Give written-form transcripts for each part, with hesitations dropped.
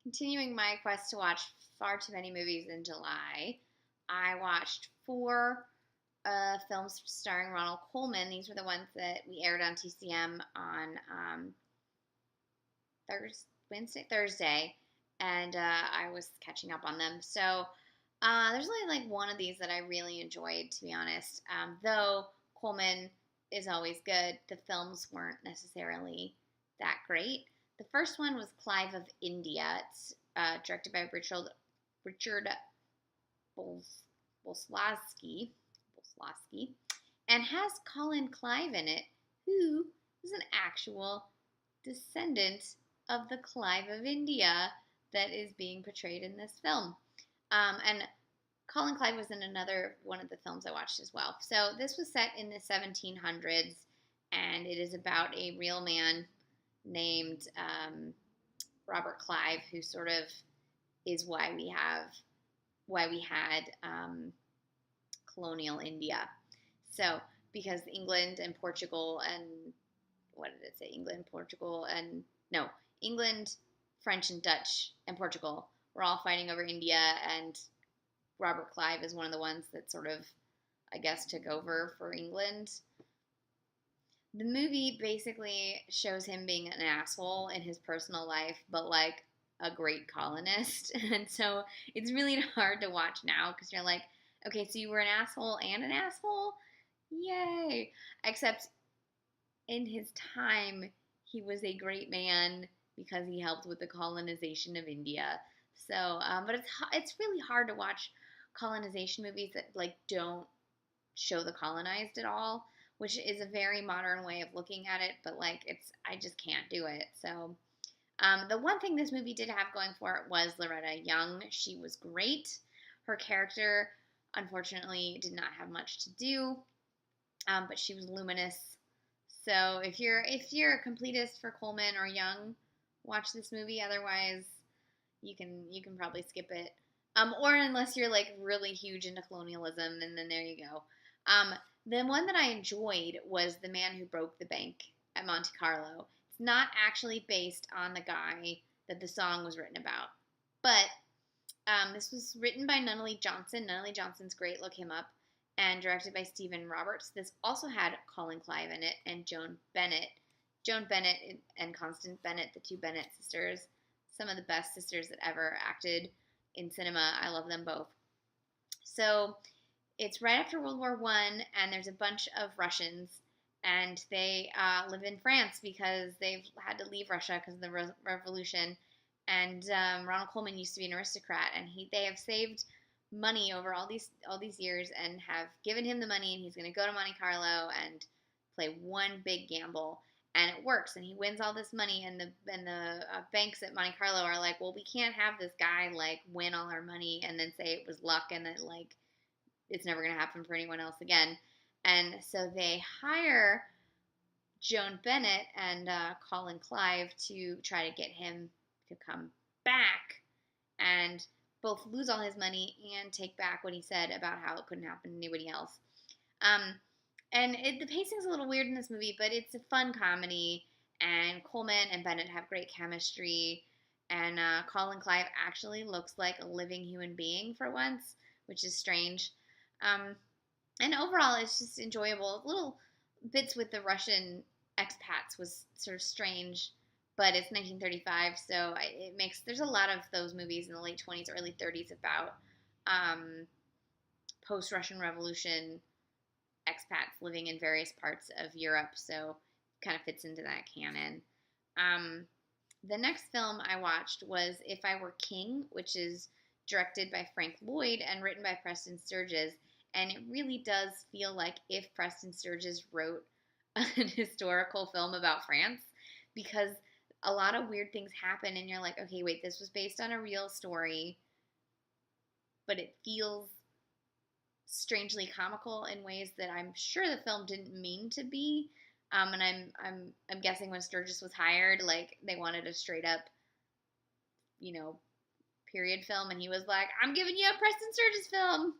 Continuing my quest to watch far too many movies in July, I watched four films starring Ronald Colman. These were the ones that we aired on TCM on Thursday, and I was catching up on them. So there's only like one of these that I really enjoyed, to be honest. Though Coleman is always good, the films weren't necessarily that great. The first one was Clive of India. It's directed by Richard Bolslavsky, and has Colin Clive in it, who is an actual descendant of the Clive of India that is being portrayed in this film. And Colin Clive was in another one of the films I watched as well. So this was set in the 1700s, and it is about a real man named Robert Clive, who sort of is why we had colonial India. So because England and Portugal and what did it say? England, French, and Dutch and Portugal were all fighting over India, and Robert Clive is one of the ones that sort of, I guess, took over for England. The movie basically shows him being an asshole in his personal life, but like a great colonist. And so it's really hard to watch now because you're like, okay, so you were an asshole and an asshole? Yay! Except in his time, he was a great man because he helped with the colonization of India. So, but it's really hard to watch colonization movies that like don't show the colonized at all, which is a very modern way of looking at it. But like, I just can't do it. So, the one thing this movie did have going for it was Loretta Young. She was great. Her character, unfortunately, did not have much to do, but she was luminous. So if you're a completist for Coleman or Young, watch this movie. Otherwise, you can probably skip it. Or unless you're like really huge into colonialism, and then there you go. The one that I enjoyed was The Man Who Broke the Bank at Monte Carlo. It's not actually based on the guy that the song was written about, but this was written by Nunnally Johnson. Nunnally Johnson's great. Look him up. And directed by Stephen Roberts. This also had Colin Clive in it and Joan Bennett. Joan Bennett and Constance Bennett, the two Bennett sisters, some of the best sisters that ever acted in cinema. I love them both. So it's right after World War I, and there's a bunch of Russians, and they live in France because they've had to leave Russia because of the revolution. And Ronald Colman used to be an aristocrat, and they have saved money over all these years and have given him the money, and he's going to go to Monte Carlo and play one big gamble, and it works, and he wins all this money, and the banks at Monte Carlo are like, well, we can't have this guy like win all our money and then say it was luck and that like it's never going to happen for anyone else again. And so they hire Joan Bennett and Colin Clive to try to get him to come back and both lose all his money and take back what he said about how it couldn't happen to anybody else. And the pacing's a little weird in this movie, but it's a fun comedy, and Colman and Bennett have great chemistry, and Colin Clive actually looks like a living human being for once, which is strange. And overall, it's just enjoyable. Little bits with the Russian expats was sort of strange, but it's 1935, so there's a lot of those movies in the late 20s, early 30s about post-Russian Revolution expats living in various parts of Europe, so it kind of fits into that canon. The next film I watched was If I Were King, which is directed by Frank Lloyd and written by Preston Sturges, and it really does feel like if Preston Sturges wrote an historical film about France, because a lot of weird things happen and you're like, okay, wait, this was based on a real story, but it feels strangely comical in ways that I'm sure the film didn't mean to be. And I'm guessing when Sturges was hired, like they wanted a straight up, period film, and he was like, I'm giving you a Preston Sturges film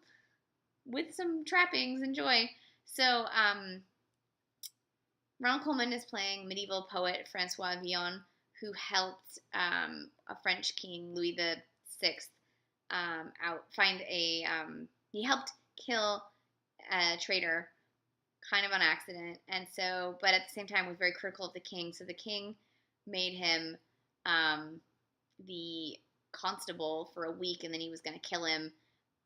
with some trappings, enjoy. So Ronald Colman is playing medieval poet Francois Villon, who helped a French king, Louis the Sixth, out find a he helped kill a traitor kind of on accident, and so but at the same time was very critical of the king. So the king made him the constable for a week, and then he was going to kill him.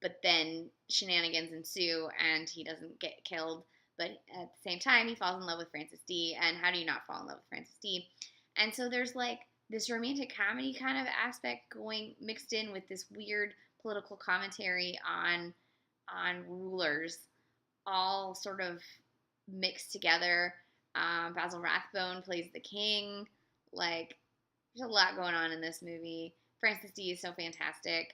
But then shenanigans ensue, and he doesn't get killed. But at the same time, he falls in love with Frances D. And how do you not fall in love with Frances D? And so there's like this romantic comedy kind of aspect going mixed in with this weird political commentary on rulers, all sort of mixed together. Basil Rathbone plays the king. Like, there's a lot going on in this movie. Frances D is so fantastic.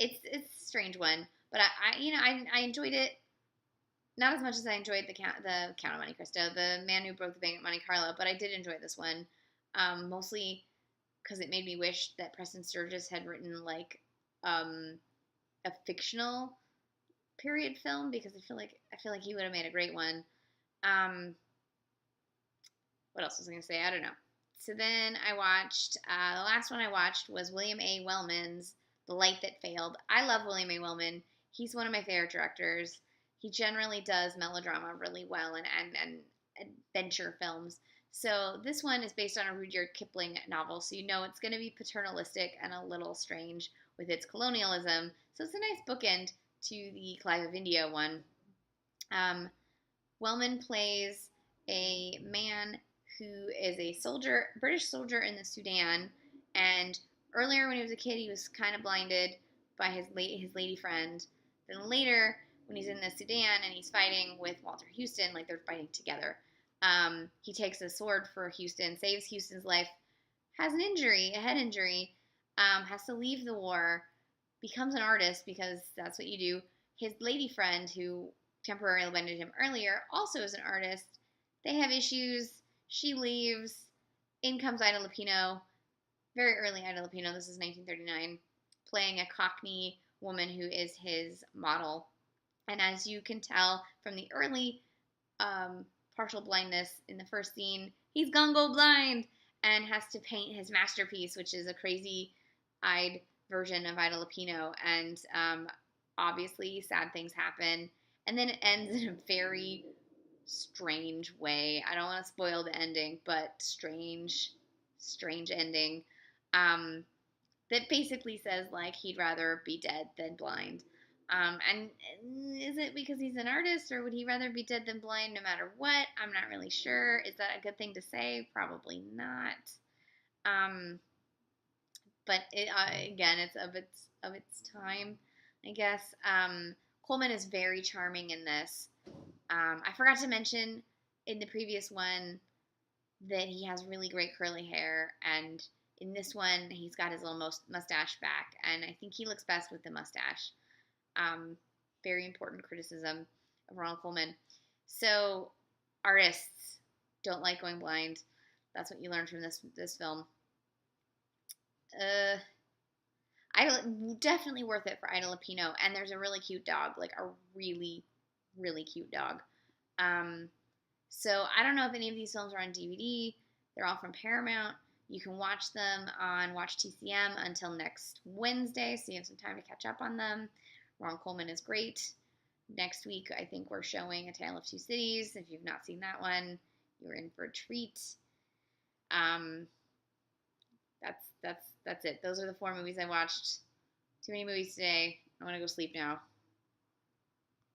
It's a strange one, but I enjoyed it not as much as I enjoyed the Count of Monte Cristo, the Man Who Broke the Bank at Monte Carlo, but I did enjoy this one, mostly because it made me wish that Preston Sturges had written like a fictional period film, because I feel like he would have made a great one. What else was I going to say? I don't know. So then I watched, the last one I watched was William A. Wellman's The Light That Failed. I love William A. Wellman. He's one of my favorite directors. He generally does melodrama really well and adventure films. So this one is based on a Rudyard Kipling novel, so you know it's going to be paternalistic and a little strange with its colonialism. So it's a nice bookend to the Clive of India one. Wellman plays a man who is a soldier, British soldier in the Sudan, and earlier when he was a kid, he was kind of blinded by his lady friend. Then later, when he's in the Sudan and he's fighting with Walter Houston, like they're fighting together, he takes a sword for Houston, saves Houston's life, has an injury, a head injury, has to leave the war, becomes an artist because that's what you do. His lady friend, who temporarily blinded him earlier, also is an artist. They have issues. She leaves. In comes Ida Lupino, very early Ida Lupino. This is 1939, playing a Cockney woman who is his model. And as you can tell from the early partial blindness in the first scene, he's gonna go blind and has to paint his masterpiece, which is a crazy-eyed version of Ida Lupino. And obviously, sad things happen. And then it ends in a very strange way. I don't want to spoil the ending, but strange ending. That basically says, like, he'd rather be dead than blind. And is it because he's an artist, or would he rather be dead than blind no matter what? I'm not really sure. Is that a good thing to say? Probably not. But again, it's of its time, I guess. Coleman is very charming in this. I forgot to mention in the previous one that he has really great curly hair, and in this one, he's got his little mustache back, and I think he looks best with the mustache. Very important criticism of Ronald Colman. So, artists don't like going blind. That's what you learn from this film. Definitely worth it for Ida Lupino, and there's a really cute dog, like a really, really cute dog. So I don't know if any of these films are on DVD. They're all from Paramount. You can watch them on Watch TCM until next Wednesday, so you have some time to catch up on them. Ron Coleman is great. Next week, I think we're showing A Tale of Two Cities. If you've not seen that one, you're in for a treat. That's it. Those are the 4 movies I watched. Too many movies today. I want to go sleep now.